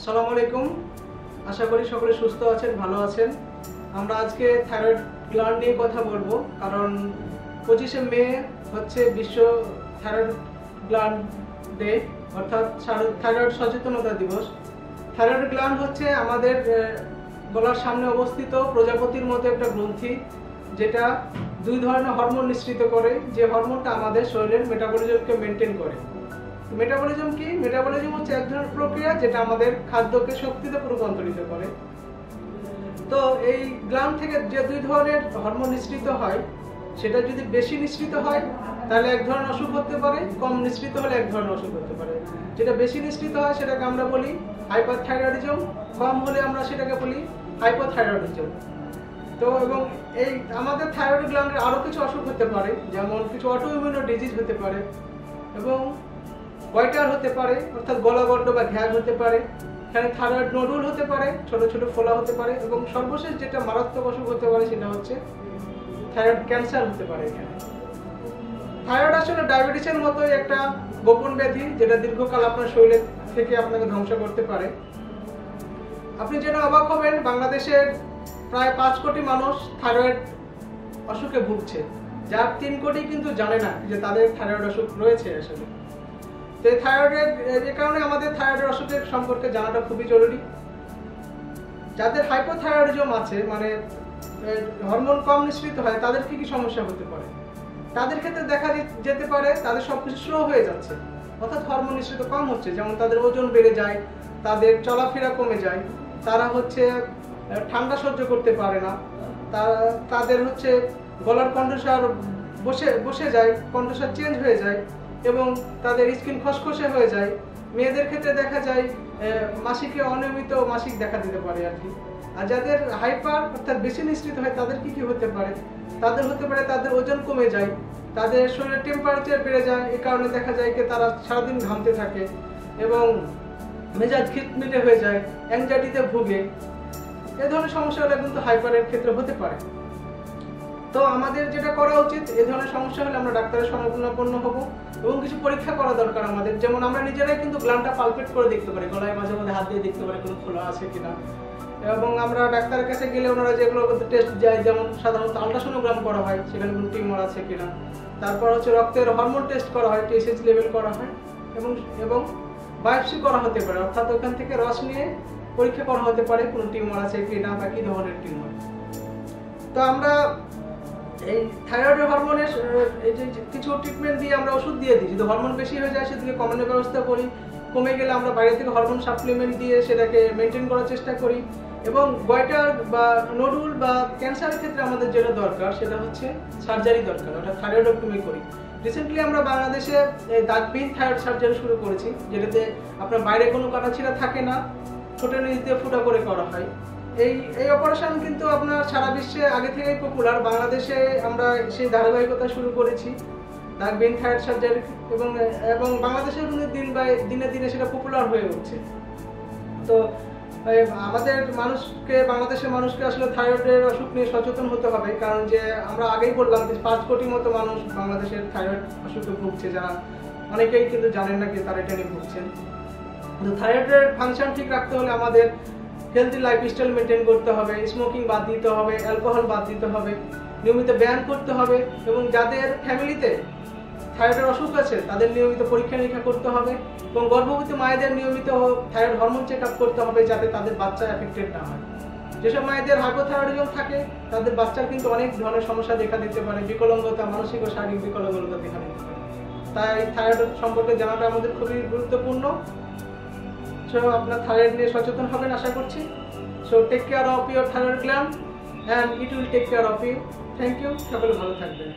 আসসালামু আলাইকুম। আশা করি সকলে সুস্থ আছেন, ভালো আছেন। আমরা আজকে থাইরয়েড গ্ল্যান্ড নিয়ে কথা বলবো, কারণ 25শে মে হচ্ছে বিশ্ব থাইরয়েড গ্ল্যান্ড ডে, অর্থাৎ থাইরয়েড সচেতনতা দিবস। থাইরয়েড গ্ল্যান্ড হচ্ছে আমাদের গলার সামনে অবস্থিত প্রজাপতির মতো একটা গ্রন্থি, যেটা দুই ধরনের হরমোন নিঃসৃত করে, যে হরমোনটা আমাদের শরীরের মেটাবলিজমকে মেনটেন করে। মেটাবলিজম কি? মেটাবলিজম হচ্ছে এক ধরনের প্রক্রিয়া যেটা আমাদের খাদ্যকে শক্তিতে রূপান্তরিত করে। তো এই গ্ল্যান্ড থেকে যে দুই ধরনের হরমোন নিঃসৃত হয়, সেটা যদি বেশি নিঃসৃত হয় তাহলে এক ধরনের অসুখ হতে পারে, কম নিঃসৃত হলে এক ধরনের অসুখ হতে পারে। যেটা বেশি নিঃসৃত হয় সেটাকে আমরা বলি হাইপারথাইরয়েডিজম, কম হলে আমরা সেটাকে বলি হাইপোথাইরয়েডিজম। তো এবং এই আমাদের থাইরয়েড গ্ল্যান্ডের আরো কিছু অসুখ হতে পারে, যেমন কিছু অটোইমিউন ডিজিজ হতে পারে, এবং গয়টার হতে পারে, অর্থাৎ গলাগণ্ড বা ঘ্যাগ হতে পারে, এখানে থাইরয়েড নোডুল হতে পারে, ছোট ছোট ফোলা হতে পারে, এবং সর্বশেষ যেটা মারাত্মক অসুখ হতে পারে সেটা হচ্ছে থাইরয়েড ক্যান্সার হতে পারে। এখানে থাইরয়েড আসলে ডায়াবেটিসের মতোই একটা গোপন ব্যাধি, যেটা দীর্ঘকাল আপনার শরীর থেকে আপনাকে ধ্বংস করতে পারে। আপনি যেন অবাক হবেন, বাংলাদেশের প্রায় 5 কোটি মানুষ থাইরয়েড অসুখে ভুগছে, যার 3 কোটি কিন্তু জানে না যে তাদের থাইরয়েড অসুখ রয়েছে আসলে। তো থাইরয়েডের যে কারণে আমাদের থাইরয়েডের অসুখের সম্পর্কে জানাটা খুবই জরুরি। যাদের হাইপোথাইরয়েডিজম আছে, মানে হরমোন কম নিঃসৃত হয়, তাদের কি কি সমস্যা হতে পারে? তাদের ক্ষেত্রে দেখা যেতে পারে তাদের সবকিছু স্লো হয়ে যাচ্ছে, অর্থাৎ হরমোন নিঃসৃত কম হচ্ছে। যেমন তাদের ওজন বেড়ে যায়, তাদের চলাফেরা কমে যায়, তারা হচ্ছে ঠান্ডা সহ্য করতে পারে না, তাদের হচ্ছে গলার কণ্ঠস্বর বসে যায়, কণ্ঠস্বর চেঞ্জ হয়ে যায়, এবং তাদের স্কিন খসখসে হয়ে যায়। মেয়েদের ক্ষেত্রে দেখা যায় মাসিকে অনিয়মিত মাসিক দেখা দিতে পারে আর কি। আর যাদের হাইপার অর্থাৎ বেশি নিঃসৃত হয় তাদের কি কি হতে পারে? তাদের হতে পারে তাদের ওজন কমে যায়, তাদের শরীরের টেম্পারেচার বেড়ে যায়, এই কারণে দেখা যায় যে তারা সারাদিন ঘামতে থাকে এবং মেজাজ খিটমিটে হয়ে যায়, অ্যাংজাইটিতে ভুগে। এই ধরনের সমস্যাগুলো কিন্তু হাইপারের ক্ষেত্রে হতে পারে। তো আমাদের যেটা করা উচিত, এই ধরনের সমস্যা হলে আমরা ডাক্তারের শরণাপন্ন হব, এবং কিছু পরীক্ষা করা দরকার আমাদের। যেমন আমরা নিজেরাই কিন্তু গ্ল্যান্ডটা পালপেট করে দেখতে পারি, গলায় মাঝে মাঝে হাত দিয়ে দেখতে পারি কোনো খোলা আছে কিনা। এবং আমরা ডাক্তারের কাছে গেলে ওনারা যেগুলো টেস্ট যায়, যেমন সাধারণত আলট্রাসোনোগ্রাম করা হয়, সেখানে কোনো টিউমার আছে কিনা। তারপর হচ্ছে রক্তের হরমোন টেস্ট করা হয়, টিএসএইচ লেভেল করা হয়, এবং বায়োপসি করা হতে পারে, অর্থাৎ ওখান থেকে রস নিয়ে পরীক্ষা করা হতে পারে কোনো টিউমার আছে কিনা বা কি ধরনের টিউমার। তো আমরা এই থাইরয়েড হরমোনের এই যে কিছু ট্রিটমেন্ট দিয়ে আমরা ওষুধ দিয়ে দিই। যদি হরমোন বেশি হয়ে যায় সেদিকে কমানোর ব্যবস্থা করি, কমে গেলে আমরা বাইরে থেকে হরমোন সাপ্লিমেন্ট দিয়ে সেটাকে মেনটেন করার চেষ্টা করি। এবং গয়টার বা নোডুল বা ক্যান্সারের ক্ষেত্রে আমাদের যেটা দরকার সেটা হচ্ছে সার্জারি দরকার, অর্থাৎ থাইরয়েডক্টমি করি। রিসেন্টলি আমরা বাংলাদেশে দাগবিহীন থাইরয়েড সার্জারি শুরু করেছি, যেটাতে আপনার বাইরে কোনো কাটাছিড়া থাকে না, ছোটের নিচ দিয়ে ফুটা করে করা হয়। এই অপারেশন কিন্তু আপনার সারা বিশ্বে আগে থেকেই পপুলার। বাংলাদেশে আমরা সেই ধারাবাহিকতা শুরু করেছি দাগবিহীন থাইরয়েড সার্জারি, এবং বাংলাদেশের দিনে দিনে সেটা পপুলার হয়ে উঠছে। তো আমাদের বাংলাদেশের মানুষকে আসলে থাইরয়েডের অসুখ নিয়ে সচেতন হতে হবে, কারণ যে আমরা আগেই বললাম যে 5 কোটি মতো মানুষ বাংলাদেশের থাইরয়েড অসুখে ভুগছে, যারা অনেকেই কিন্তু জানেন না যে তারা এটা নিয়ে ভুগছেন। তো থাইরয়েডের ফাংশন ঠিক রাখতে হলে আমাদের হেলদি লাইফস্টাইল মেনটেন করতে হবে, স্মোকিং বাদ দিতে হবে, অ্যালকোহল বাদ দিতে হবে, নিয়মিত ব্যায়াম করতে হবে, এবং যাদের ফ্যামিলিতে থাইরয়েডের অসুখ আছে তাদের নিয়মিত পরীক্ষা নিরীক্ষা করতে হবে, এবং গর্ভবতী মায়েদের নিয়মিত থাইরয়েড হরমোন চেক আপ করতে হবে, যাতে তাদের বাচ্চা এফেক্টেড না হয়। যেসব মায়েদের হাইপোথাইরয়েডিজম থাকে তাদের বাচ্চার কিন্তু অনেক ধরনের সমস্যা দেখা দিতে পারে, বিকলাঙ্গতা, মানসিক ও শারীরিক বিকলাঙ্গতা দেখা দিতে পারে। তাই থাইরয়েড সম্পর্কে জানাটা আমাদের খুবই গুরুত্বপূর্ণ। সো আপনার থাইরয়েড নিয়ে সচেতন হবেন আশা করছি। So take care of your thyroid gland, and it will take care of you. Thank you, সকলে ভালো থাকবেন।